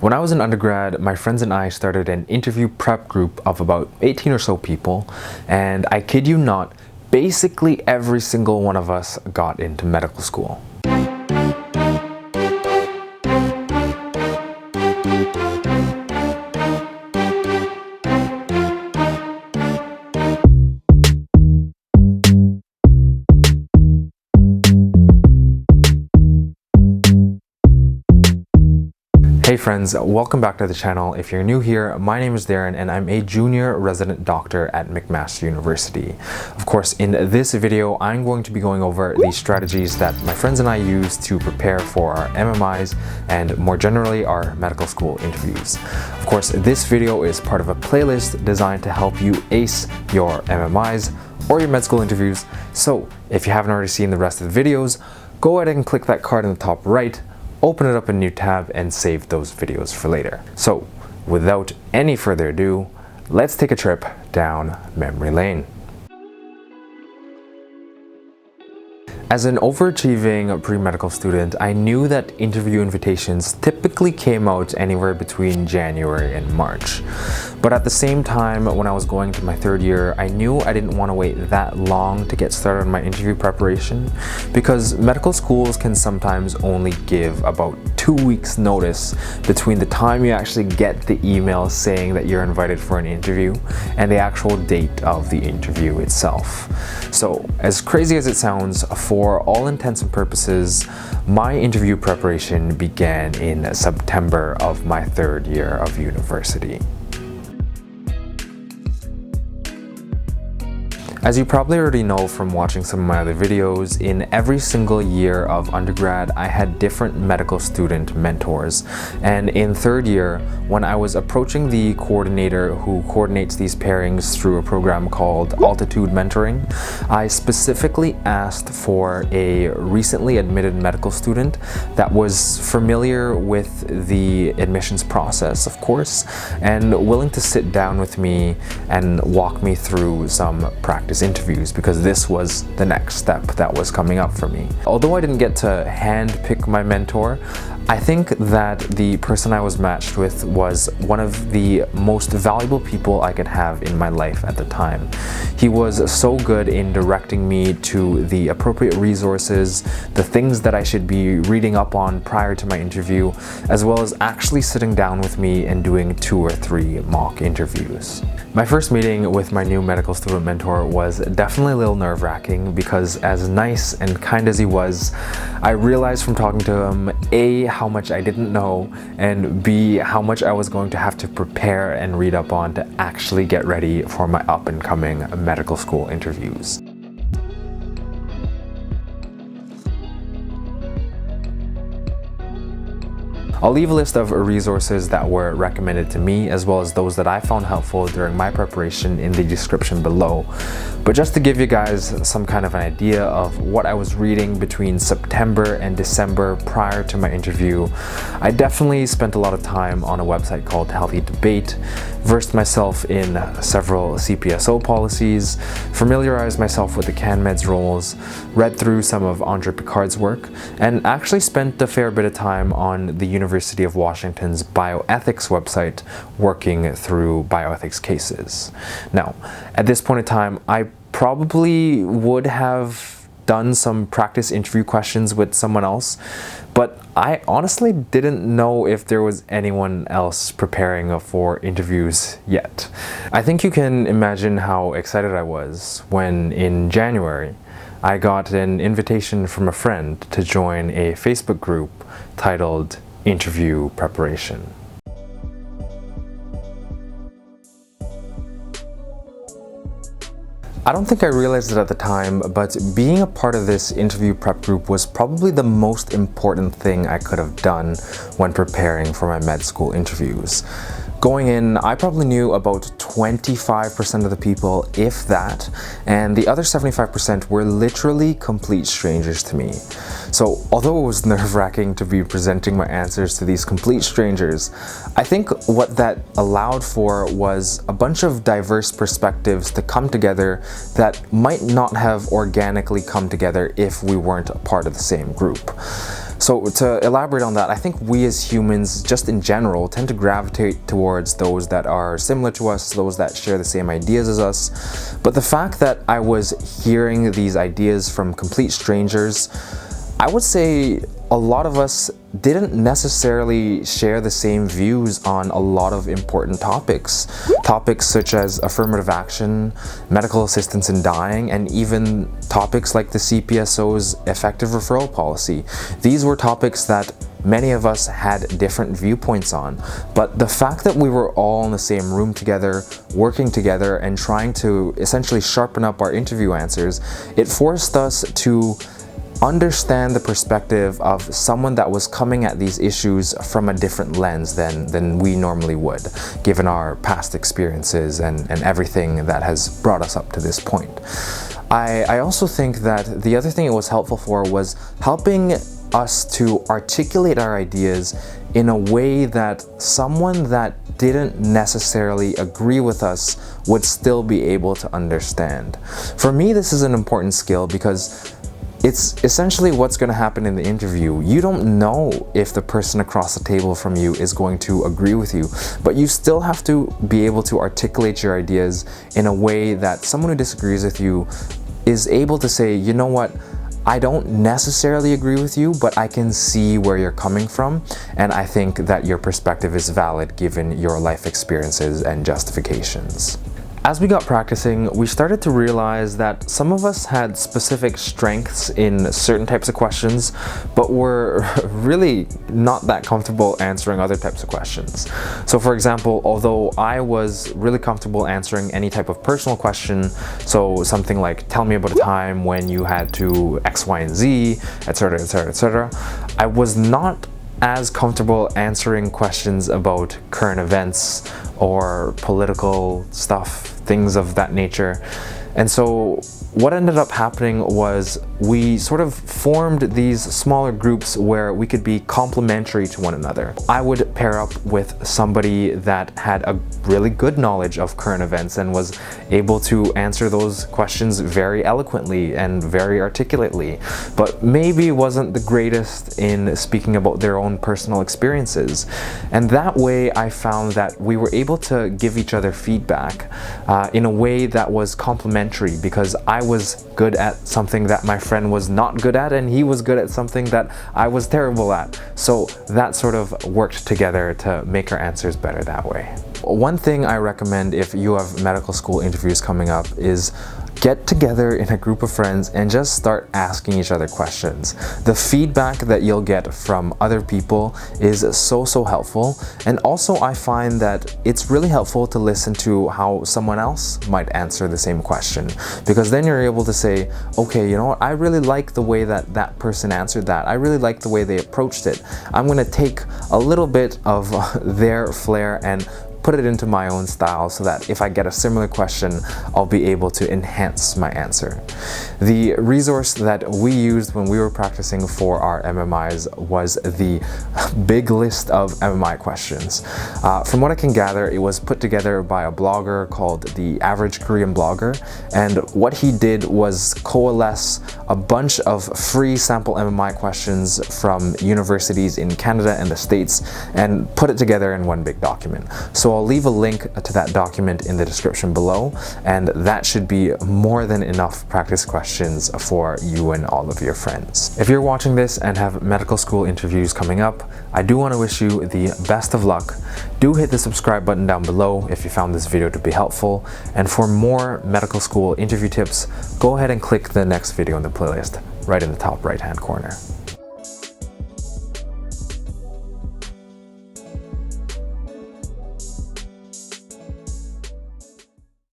When I was an undergrad, my friends and I started an interview prep group of about 18 or so people, and I kid you not, basically every single one of us got into medical school. Hey friends, welcome back to the channel. If you're new here, my name is Darren and I'm a junior resident doctor at McMaster University. Of course, in this video, I'm going to be going over the strategies that my friends and I use to prepare for our MMIs and more generally our medical school interviews. Of course, this video is part of a playlist designed to help you ace your MMIs or your med school interviews. So if you haven't already seen the rest of the videos, go ahead and click that card in the top right, open it up in a new tab and save those videos for later. So without any further ado, let's take a trip down memory lane. As an overachieving pre-medical student, I knew that interview invitations typically came out anywhere between January and March. But at the same time, when I was going to my third year, I knew I didn't want to wait that long to get started on my interview preparation because medical schools can sometimes only give about 2 weeks notice between the time you actually get the email saying that you're invited for an interview and the actual date of the interview itself. So as crazy as it sounds, for all intents and purposes, my interview preparation began in September of my third year of university. As you probably already know from watching some of my other videos, in every single year of undergrad, I had different medical student mentors. And in third year, when I was approaching the coordinator who coordinates these pairings through a program called Altitude Mentoring, I specifically asked for a recently admitted medical student that was familiar with the admissions process, of course, and willing to sit down with me and walk me through some practice interviews, because this was the next step that was coming up for me. Although I didn't get to hand pick my mentor, I think that the person I was matched with was one of the most valuable people I could have in my life at the time. He was so good in directing me to the appropriate resources, the things that I should be reading up on prior to my interview, as well as actually sitting down with me and doing 2 or 3 mock interviews. My first meeting with my new medical student mentor was definitely a little nerve-wracking because as nice and kind as he was, I realized from talking to him, A, how much I didn't know, and B, how much I was going to have to prepare and read up on to actually get ready for my up-and-coming medical school interviews. I'll leave a list of resources that were recommended to me, as well as those that I found helpful during my preparation in the description below. But just to give you guys some kind of an idea of what I was reading between September and December prior to my interview, I definitely spent a lot of time on a website called Healthy Debate, versed myself in several CPSO policies, familiarized myself with the CanMeds Roles, read through some of Andre Picard's work, and actually spent a fair bit of time on the University of Washington's Bioethics website working through bioethics cases. Now, at this point in time, I probably would have done some practice interview questions with someone else, but I honestly didn't know if there was anyone else preparing for interviews yet. I think you can imagine how excited I was when in January I got an invitation from a friend to join a Facebook group titled Interview Preparation. I don't think I realized it at the time, but being a part of this interview prep group was probably the most important thing I could have done when preparing for my med school interviews. Going in, I probably knew about 25% of the people, if that, and the other 75% were literally complete strangers to me. So although it was nerve-wracking to be presenting my answers to these complete strangers, I think what that allowed for was a bunch of diverse perspectives to come together that might not have organically come together if we weren't a part of the same group. So to elaborate on that, I think we as humans, just in general, tend to gravitate towards those that are similar to us, those that share the same ideas as us. But the fact that I was hearing these ideas from complete strangers, I would say a lot of us didn't necessarily share the same views on a lot of important topics. Topics such as affirmative action, medical assistance in dying, and even topics like the CPSO's effective referral policy. These were topics that many of us had different viewpoints on, but the fact that we were all in the same room together, working together, and trying to essentially sharpen up our interview answers, it forced us to understand the perspective of someone that was coming at these issues from a different lens than we normally would, given our past experiences and everything that has brought us up to this point. I also think that the other thing it was helpful for was helping us to articulate our ideas in a way that someone that didn't necessarily agree with us would still be able to understand. For me, this is an important skill because it's essentially what's going to happen in the interview. You don't know if the person across the table from you is going to agree with you, but you still have to be able to articulate your ideas in a way that someone who disagrees with you is able to say, you know what, I don't necessarily agree with you, but I can see where you're coming from, and I think that your perspective is valid given your life experiences and justifications. As we got practicing, we started to realize that some of us had specific strengths in certain types of questions, but were really not that comfortable answering other types of questions. So for example, although I was really comfortable answering any type of personal question, so something like, tell me about a time when you had to X, Y, and Z, etc., etc., etc., I was not as comfortable answering questions about current events or political stuff, things of that nature. And so what ended up happening was we sort of formed these smaller groups where we could be complementary to one another. I would pair up with somebody that had a really good knowledge of current events and was able to answer those questions very eloquently and very articulately, but maybe wasn't the greatest in speaking about their own personal experiences. And that way I found that we were able to give each other feedback in a way that was complementary, because I was good at something that my friend was not good at, and he was good at something that I was terrible at. So that sort of worked together to make our answers better that way. One thing I recommend if you have medical school interviews coming up is get together in a group of friends and just start asking each other questions. The feedback that you'll get from other people is so helpful, and also I find that it's really helpful to listen to how someone else might answer the same question, because then you're able to say, okay, you know what, I really like the way that that person answered that. I really like the way they approached it. I'm going to take a little bit of their flair and put it into my own style so that if I get a similar question, I'll be able to enhance my answer. The resource that we used when we were practicing for our MMIs was the big list of MMI questions. From what I can gather, it was put together by a blogger called the Average Korean Blogger, and what he did was coalesce a bunch of free sample MMI questions from universities in Canada and the States and put it together in one big document. So I'll leave a link to that document in the description below, and that should be more than enough practice questions for you and all of your friends. If you're watching this and have medical school interviews coming up, I do want to wish you the best of luck. Do hit the subscribe button down below if you found this video to be helpful, and for more medical school interview tips, go ahead and click the next video in the playlist right in the top right hand corner.